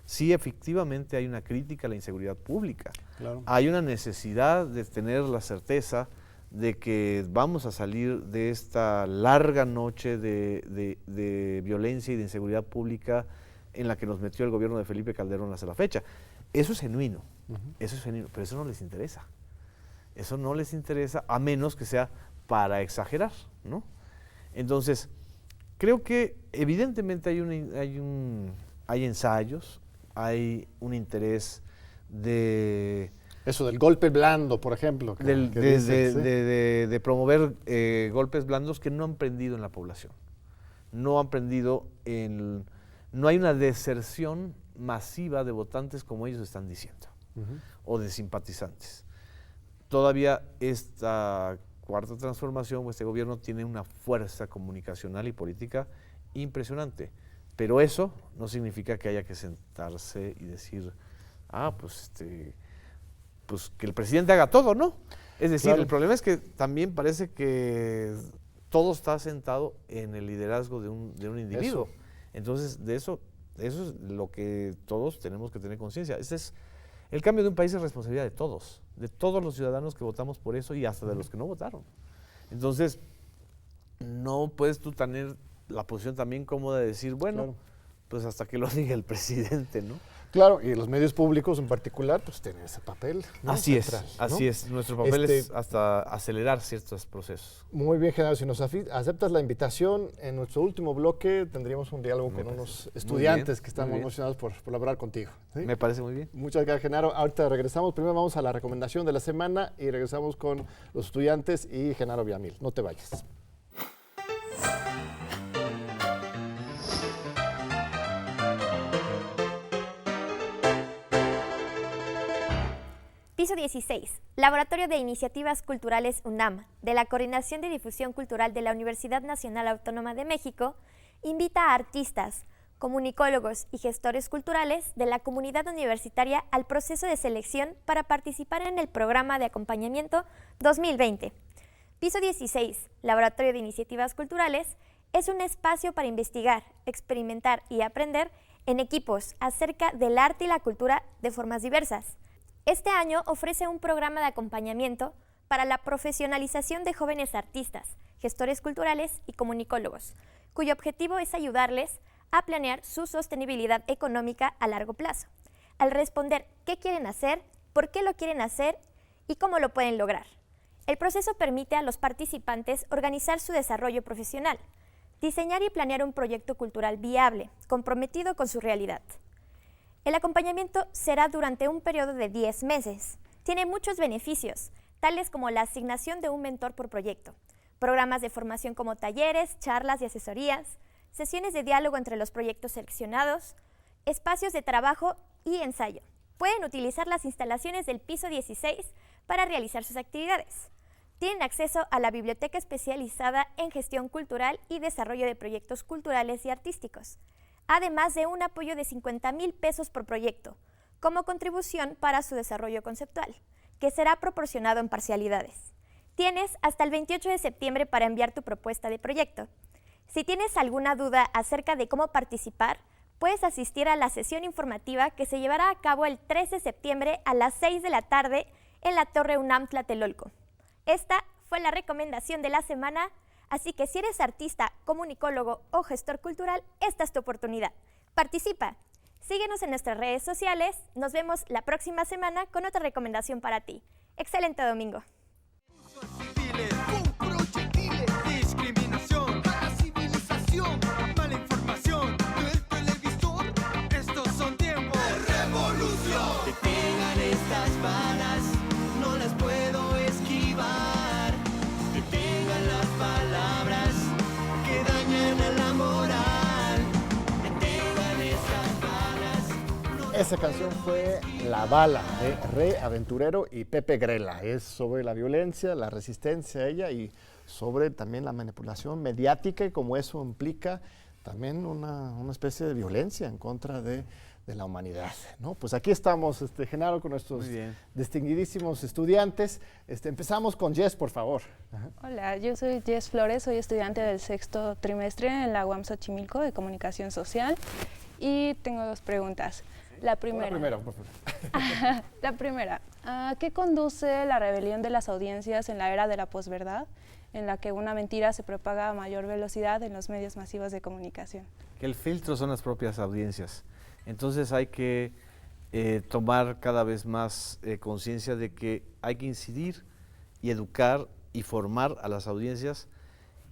Sí, efectivamente hay una crítica a la inseguridad pública. Claro. Hay una necesidad de tener la certeza de que vamos a salir de esta larga noche de violencia y de inseguridad pública en la que nos metió el gobierno de Felipe Calderón hasta la fecha. Eso es genuino, eso es genuino, pero eso no les interesa. Eso no les interesa a menos que sea para exagerar, ¿no? Entonces, creo que evidentemente hay ensayos, hay un interés de... Eso del golpe blando, por ejemplo. de promover golpes blandos que no han prendido en la población. No han prendido no hay una deserción masiva de votantes como ellos están diciendo, o de simpatizantes. Todavía esta cuarta transformación o este gobierno tiene una fuerza comunicacional y política impresionante, pero eso no significa que haya que sentarse y decir, pues que el presidente haga todo, ¿no? Es decir, claro. El problema es que también parece que todo está sentado en el liderazgo de un individuo. Eso. Entonces, eso es lo que todos tenemos que tener conciencia. El cambio de un país es responsabilidad de todos los ciudadanos que votamos por eso y hasta de los que no votaron. Entonces, no puedes tú tener la posición también cómoda de decir, bueno, claro. Pues hasta que lo diga el presidente, ¿no? Claro, y los medios públicos en particular, pues tienen ese papel, ¿no? Así Central, es, ¿no? así es. Nuestro papel es hasta acelerar ciertos procesos. Muy bien, Genaro, si nos aceptas la invitación, en nuestro último bloque tendríamos un diálogo con unos estudiantes que están muy emocionados por hablar contigo. ¿Sí? Me parece muy bien. Muchas gracias, Genaro. Ahorita regresamos, primero vamos a la recomendación de la semana y regresamos con los estudiantes y Genaro Villamil. No te vayas. Piso 16, Laboratorio de Iniciativas Culturales UNAM, de la Coordinación de Difusión Cultural de la Universidad Nacional Autónoma de México, invita a artistas, comunicólogos y gestores culturales de la comunidad universitaria al proceso de selección para participar en el programa de acompañamiento 2020. Piso 16, Laboratorio de Iniciativas Culturales, es un espacio para investigar, experimentar y aprender en equipos acerca del arte y la cultura de formas diversas. Este año ofrece un programa de acompañamiento para la profesionalización de jóvenes artistas, gestores culturales y comunicólogos, cuyo objetivo es ayudarles a planear su sostenibilidad económica a largo plazo, al responder qué quieren hacer, por qué lo quieren hacer y cómo lo pueden lograr. El proceso permite a los participantes organizar su desarrollo profesional, diseñar y planear un proyecto cultural viable, comprometido con su realidad. El acompañamiento será durante un periodo de 10 meses. Tiene muchos beneficios, tales como la asignación de un mentor por proyecto, programas de formación como talleres, charlas y asesorías, sesiones de diálogo entre los proyectos seleccionados, espacios de trabajo y ensayo. Pueden utilizar las instalaciones del piso 16 para realizar sus actividades. Tienen acceso a la biblioteca especializada en gestión cultural y desarrollo de proyectos culturales y artísticos, además de un apoyo de 50,000 pesos por proyecto, como contribución para su desarrollo conceptual, que será proporcionado en parcialidades. Tienes hasta el 28 de septiembre para enviar tu propuesta de proyecto. Si tienes alguna duda acerca de cómo participar, puedes asistir a la sesión informativa que se llevará a cabo el 13 de septiembre a las 6 de la tarde en la Torre UNAM Tlatelolco. Esta fue la recomendación de la semana, así que si eres artista, comunicólogo o gestor cultural, esta es tu oportunidad. Participa. Síguenos en nuestras redes sociales. Nos vemos la próxima semana con otra recomendación para ti. ¡Excelente domingo! Discriminación, mala civilización, mala información del televisor. Estos son tiempos de revolución. Detengan estas balas, no las puedo esquivar. Detengan las palabras que dañan a la moral. Detengan estas balas. Esa canción fue La Bala de Rey Aventurero y Pepe Grela. Es sobre la violencia, la resistencia a ella y sobre también la manipulación mediática y cómo eso implica también una especie de violencia en contra de la humanidad, ¿no? Pues aquí estamos, Genaro, con nuestros distinguidísimos estudiantes. Empezamos con Jess, por favor. Ajá. Hola, yo soy Jess Flores, soy estudiante del 6º trimestre en la UAM Xochimilco de Comunicación Social y tengo 2 preguntas. La primera, por favor. La primera, ¿a qué conduce la rebelión de las audiencias en la era de la posverdad, en la que una mentira se propaga a mayor velocidad en los medios masivos de comunicación? Que el filtro son las propias audiencias. Entonces hay que tomar cada vez más conciencia de que hay que incidir y educar y formar a las audiencias.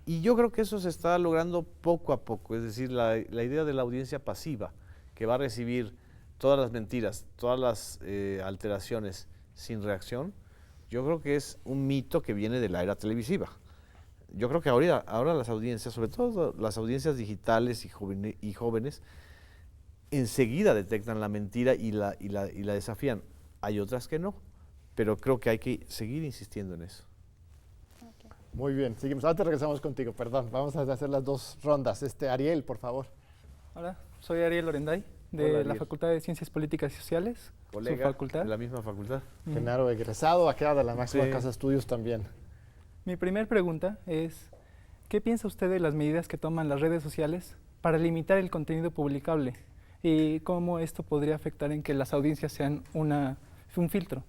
Y yo creo que eso se está logrando poco a poco, es decir, la idea de la audiencia pasiva, que va a recibir todas las mentiras, todas las alteraciones sin reacción, yo creo que es un mito que viene de la era televisiva. Yo creo que ahora las audiencias, sobre todo las audiencias digitales y jóvenes, enseguida detectan la mentira y la desafían. Hay otras que no, pero creo que hay que seguir insistiendo en eso. Muy bien, seguimos. Antes regresamos contigo, perdón. Vamos a hacer las 2 rondas. Ariel, por favor. Hola, soy Ariel Orenday, de Hola, la Ariel. Facultad de Ciencias Políticas y Sociales, Colega su facultad. de la misma facultad. Genaro, egresado acá de la máxima Sí. casa de estudios también. Mi primera pregunta es, ¿qué piensa usted de las medidas que toman las redes sociales para limitar el contenido publicable? ¿Y cómo esto podría afectar en que las audiencias sean un filtro?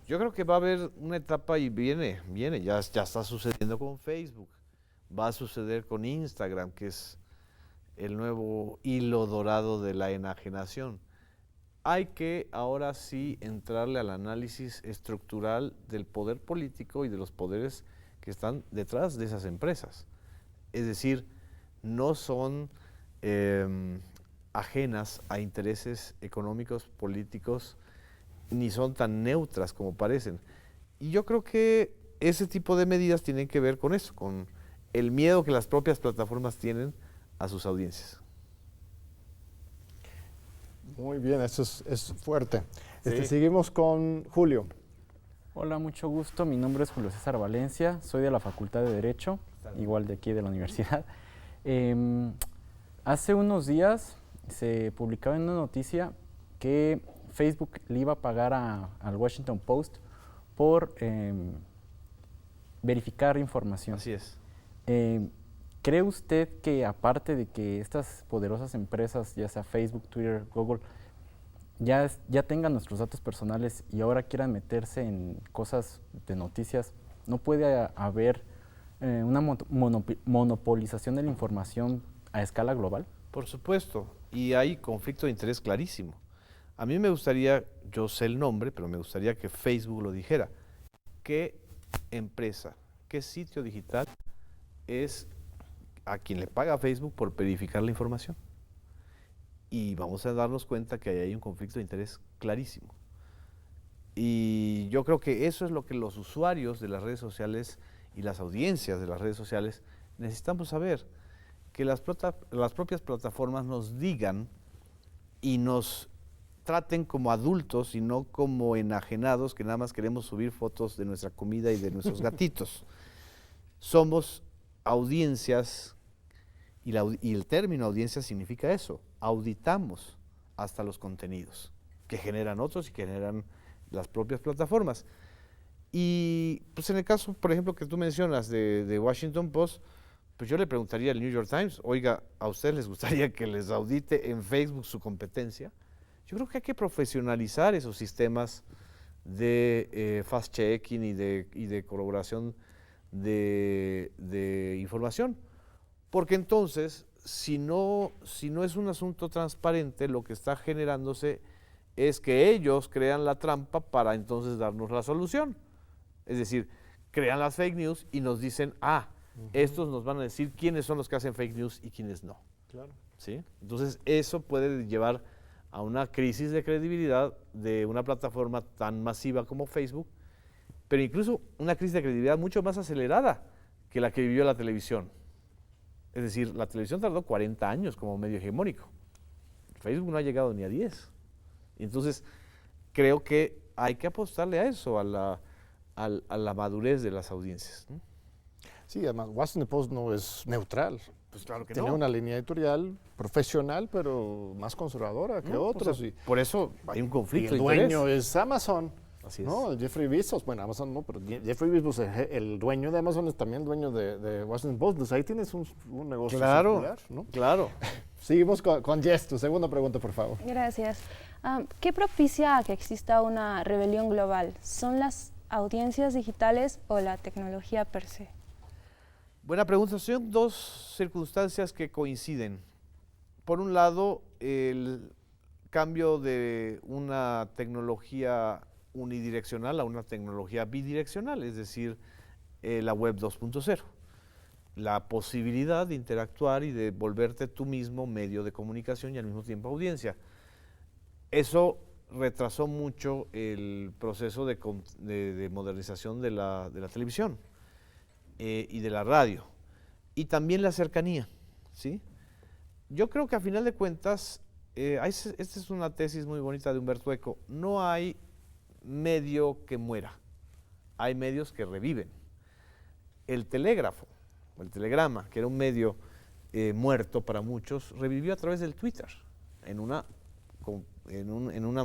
Yo creo que va a haber una etapa y viene, ya está sucediendo con Facebook, va a suceder con Instagram, que es el nuevo hilo dorado de la enajenación. Hay que ahora sí entrarle al análisis estructural del poder político y de los poderes que están detrás de esas empresas. Es decir, no son ajenas a intereses económicos, políticos, ni son tan neutras como parecen. Y yo creo que ese tipo de medidas tienen que ver con eso, con el miedo que las propias plataformas tienen a sus audiencias. Muy bien, eso es fuerte. Sí. Seguimos con Julio. Hola, mucho gusto. Mi nombre es Julio César Valencia. Soy de la Facultad de Derecho, igual de aquí de la universidad. Hace unos días se publicaba en una noticia que Facebook le iba a pagar al Washington Post por verificar información. Así es. ¿Cree usted que aparte de que estas poderosas empresas, ya sea Facebook, Twitter, Google, ya tengan nuestros datos personales y ahora quieran meterse en cosas de noticias, no puede haber una monopolización de la información a escala global? Por supuesto, y hay conflicto de interés clarísimo. A mí me gustaría, yo sé el nombre, pero me gustaría que Facebook lo dijera. ¿Qué empresa, qué sitio digital es a quien le paga a Facebook por verificar la información? Y vamos a darnos cuenta que ahí hay un conflicto de interés clarísimo. Y yo creo que eso es lo que los usuarios de las redes sociales y las audiencias de las redes sociales necesitamos saber, que las propias plataformas nos digan y nos traten como adultos y no como enajenados que nada más queremos subir fotos de nuestra comida y de nuestros gatitos. Somos audiencias y el término audiencia significa eso, auditamos hasta los contenidos. que generan otros y que generan las propias plataformas. Y pues en el caso, por ejemplo, que tú mencionas de Washington Post, pues yo le preguntaría al New York Times, oiga, ¿a ustedes les gustaría que les audite en Facebook su competencia? Yo creo que hay que profesionalizar esos sistemas de fast-checking y de corroboración de información, porque entonces, si no es un asunto transparente, lo que está generándose es que ellos crean la trampa para entonces darnos la solución. Es decir, crean las fake news y nos dicen, estos nos van a decir quiénes son los que hacen fake news y quiénes no. Claro. ¿Sí? Entonces, eso puede llevar a una crisis de credibilidad de una plataforma tan masiva como Facebook, pero incluso una crisis de credibilidad mucho más acelerada que la que vivió la televisión. Es decir, la televisión tardó 40 años como medio hegemónico. Facebook no ha llegado ni a 10. Entonces, creo que hay que apostarle a eso, a la madurez de las audiencias, ¿no? Sí, además, Washington Post no es neutral. Pues claro que Tiene no. una línea editorial profesional, pero más conservadora que otros. Por eso hay un Y conflicto el de interés. dueño es Amazon. Así es. ¿No? Jeffrey Bezos, bueno, Amazon no, pero Jeffrey Bezos, el dueño de Amazon, es también el dueño de Washington Post. Entonces ahí tienes un negocio Claro, circular, ¿no? claro. Seguimos con Jess, tu segunda pregunta, por favor. Gracias. ¿Qué propicia que exista una rebelión global? ¿Son las audiencias digitales o la tecnología per se? Buena pregunta. Son dos circunstancias que coinciden. Por un lado, el cambio de una tecnología unidireccional a una tecnología bidireccional, es decir, la web 2.0. La posibilidad de interactuar y de volverte tú mismo medio de comunicación y al mismo tiempo audiencia. Eso retrasó mucho el proceso de modernización de la televisión y de la radio, y también la cercanía, ¿sí? Yo creo que a final de cuentas, esta es una tesis muy bonita de Humberto Eco, no hay medio que muera, hay medios que reviven. El telégrafo, o el telegrama, que era un medio muerto para muchos, revivió a través del Twitter, en una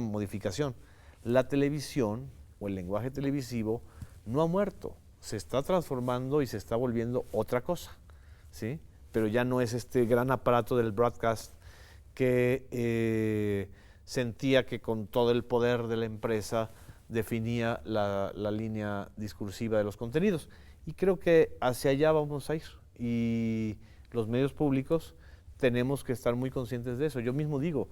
modificación. La televisión, o el lenguaje televisivo, no ha muerto, se está transformando y se está volviendo otra cosa, ¿sí? Pero ya no es este gran aparato del broadcast que sentía que con todo el poder de la empresa definía la línea discursiva de los contenidos. Y creo que hacia allá vamos a ir. Y los medios públicos tenemos que estar muy conscientes de eso. Yo mismo digo,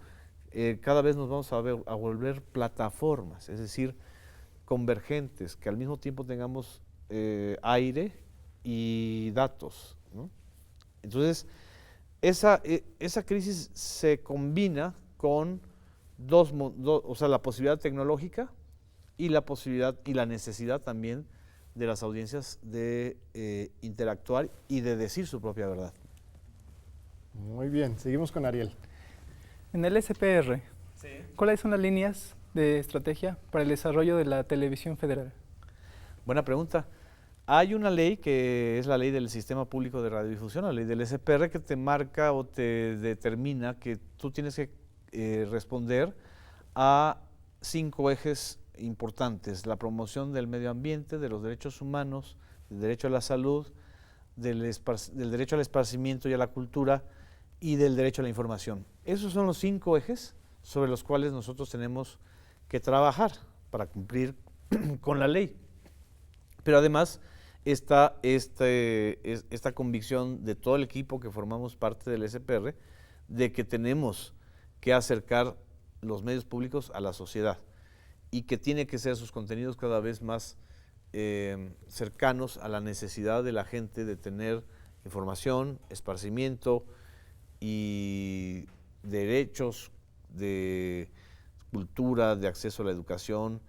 cada vez nos vamos a volver plataformas, es decir, convergentes, que al mismo tiempo tengamos aire y datos, ¿no? Entonces, esa crisis se combina con o sea, la posibilidad tecnológica y la posibilidad y la necesidad también de las audiencias de interactuar y de decir su propia verdad. Muy bien, seguimos con Ariel. En el SPR, ¿cuáles son las líneas de estrategia para el desarrollo de la televisión federal? Buena pregunta. Hay una ley que es la ley del Sistema Público de Radiodifusión, la ley del SPR, que te marca o te determina que tú tienes que responder a 5 ejes importantes: la promoción del medio ambiente, de los derechos humanos, del derecho a la salud, del derecho al esparcimiento y a la cultura y del derecho a la información. Esos son los 5 ejes sobre los cuales nosotros tenemos que trabajar para cumplir con la ley. Pero además está esta convicción de todo el equipo que formamos parte del SPR de que tenemos que acercar los medios públicos a la sociedad y que tiene que ser sus contenidos cada vez más cercanos a la necesidad de la gente de tener información, esparcimiento y derechos de cultura, de acceso a la educación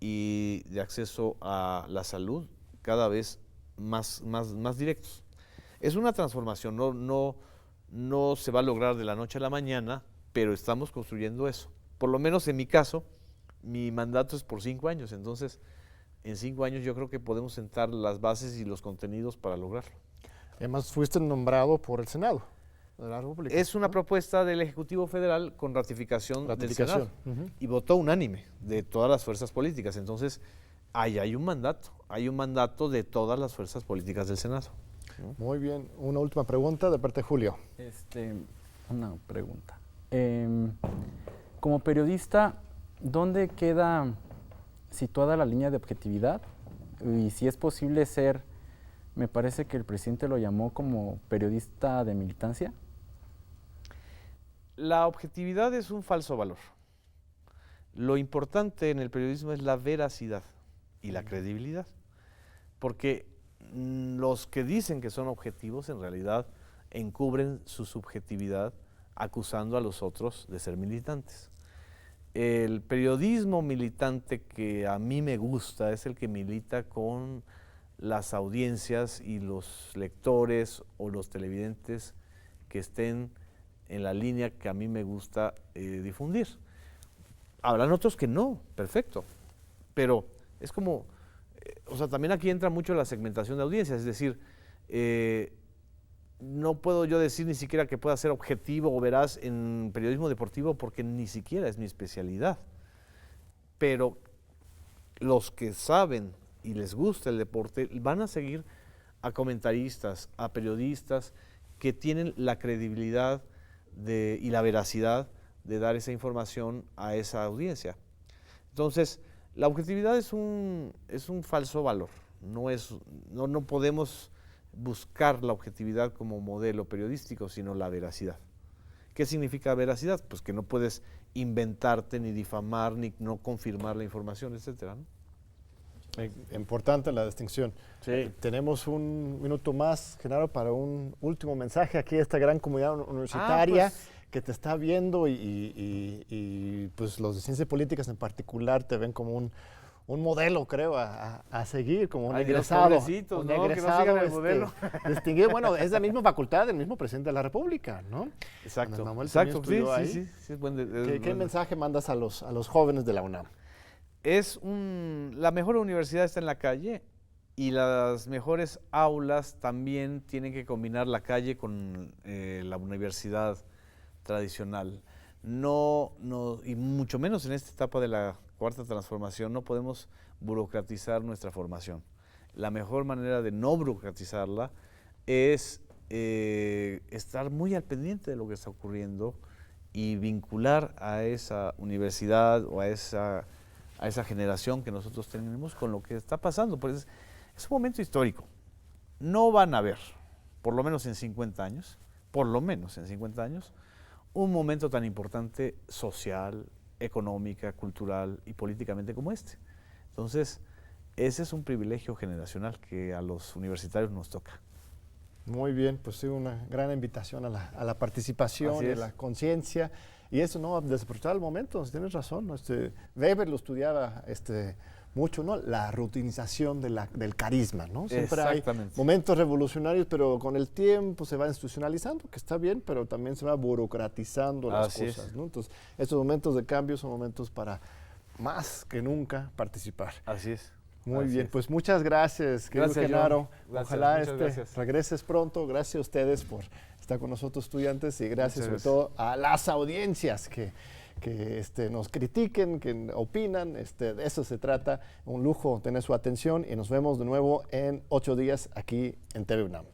y de acceso a la salud cada vez más directos. Es una transformación, no se va a lograr de la noche a la mañana, pero estamos construyendo eso. Por lo menos en mi caso, mi mandato es por 5 años, entonces en 5 años yo creo que podemos sentar las bases y los contenidos para lograrlo. Además, fuiste nombrado por el Senado. de la República. Es una ¿no? propuesta del Ejecutivo Federal con ratificación del Senado. Ujú. Y votó unánime de todas las fuerzas políticas. Entonces, ahí hay un mandato de todas las fuerzas políticas del Senado. Muy bien. Una última pregunta de parte de Julio. Una pregunta. Como periodista, ¿dónde queda situada la línea de objetividad? Y si es posible ser, me parece que el presidente lo llamó como periodista de militancia. La objetividad es un falso valor. Lo importante en el periodismo es la veracidad y la credibilidad. Porque los que dicen que son objetivos en realidad encubren su subjetividad acusando a los otros de ser militantes. El periodismo militante que a mí me gusta es el que milita con las audiencias y los lectores o los televidentes que estén en la línea que a mí me gusta difundir. Habrán otros que no, perfecto, pero es como, o sea, también aquí entra mucho la segmentación de audiencias, es decir, no puedo yo decir ni siquiera que pueda ser objetivo o veraz en periodismo deportivo porque ni siquiera es mi especialidad. Pero los que saben y les gusta el deporte van a seguir a comentaristas, a periodistas que tienen la credibilidad y la veracidad de dar esa información a esa audiencia. Entonces, la objetividad es un falso valor. No podemos buscar la objetividad como modelo periodístico, sino la veracidad. ¿Qué significa veracidad? Pues que no puedes inventarte, ni difamar, ni no confirmar la información, etcétera, ¿no? Importante la distinción. Sí. Tenemos un minuto más, Genaro, para un último mensaje aquí a esta gran comunidad universitaria que te está viendo y pues los de ciencias políticas en particular te ven como un modelo, creo, a seguir, como un egresado. Pobrecitos, un ¿no? egresado, que no sigan el modelo. distinguido. Bueno, es la misma facultad del mismo presidente de la República, ¿no? Exacto. Andrés Manuel Exacto. también estudió ahí. Sí, es buen ¿Qué mensaje mandas a los jóvenes de la UNAM? La mejor universidad está en la calle y las mejores aulas también tienen que combinar la calle con la universidad tradicional. Y mucho menos en esta etapa de la cuarta transformación, no podemos burocratizar nuestra formación. La mejor manera de no burocratizarla es estar muy al pendiente de lo que está ocurriendo y vincular a esa universidad o a esa generación que nosotros tenemos con lo que está pasando. Pues es un momento histórico. No van a ver, por lo menos en 50 años, un momento tan importante social, económica, cultural y políticamente como este. Entonces, ese es un privilegio generacional que a los universitarios nos toca. Muy bien, pues sí, una gran invitación a la participación y a la conciencia. Y eso, ¿no? Desaprovechar el momento, tienes razón, ¿no? Weber lo estudiaba mucho, ¿no? La rutinización del carisma, ¿no? Siempre hay momentos revolucionarios, pero con el tiempo se va institucionalizando, que está bien, pero también se va burocratizando las cosas, ¿no? Entonces, estos momentos de cambio son momentos para más que nunca participar. Así es. Muy bien, pues muchas gracias, querido Genaro. Ojalá gracias. regreses pronto. Gracias a ustedes por estar con nosotros, estudiantes, y gracias sobre todo a las audiencias que nos critiquen, que opinan. De eso se trata. Un lujo tener su atención y nos vemos de nuevo en 8 días aquí en TV UNAM.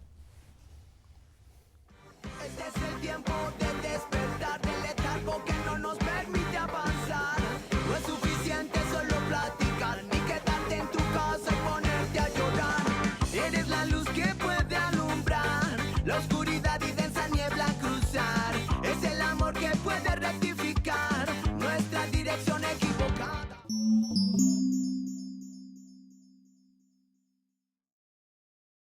Este es el tiempo de despertar del letargo que no nos permite avanzar. No es suficiente solo platicar, ni quedarte en tu casa y ponerte a llorar. Eres la luz que puede alumbrar la oscuridad.